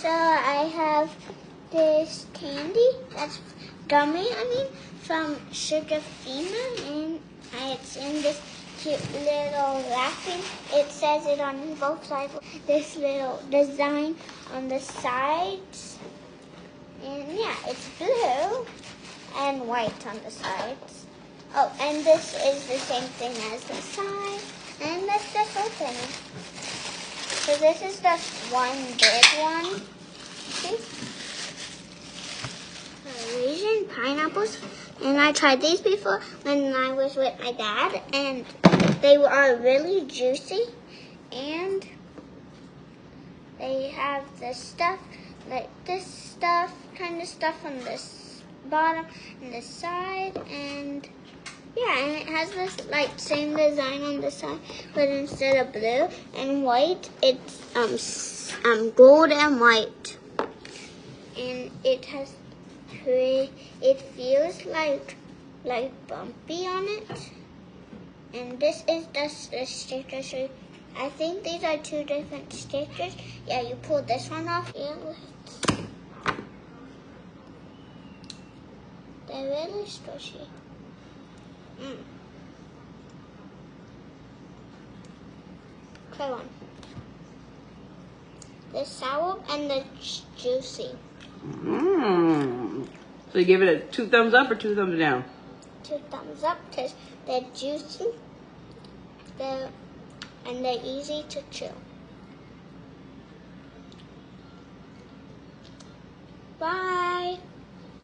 So I have this candy, that's gummy, from SugarFina, and it's in this cute little wrapping. It says it on both sides. This little design on the sides, and yeah, it's blue and white on the sides. Oh, and this is the same thing as the side, and let's just open it. So this is just one big one. See? Asian pineapples, and I tried these before when I was with my dad, and they are really juicy, and they have the stuff, like this stuff, kind of stuff on this bottom and the side, and yeah, and it has this like same design on the side, but instead of blue and white, it's gold and white, and it has it feels like bumpy on it, and this is just a sticker. So I think these are two different stickers. Yeah, you pull this one off. Yeah, they're really squishy. Try one. The sour and the juicy. So you give it a 2 thumbs up or 2 thumbs down? 2 thumbs up because they're juicy, and they're easy to chew. Bye.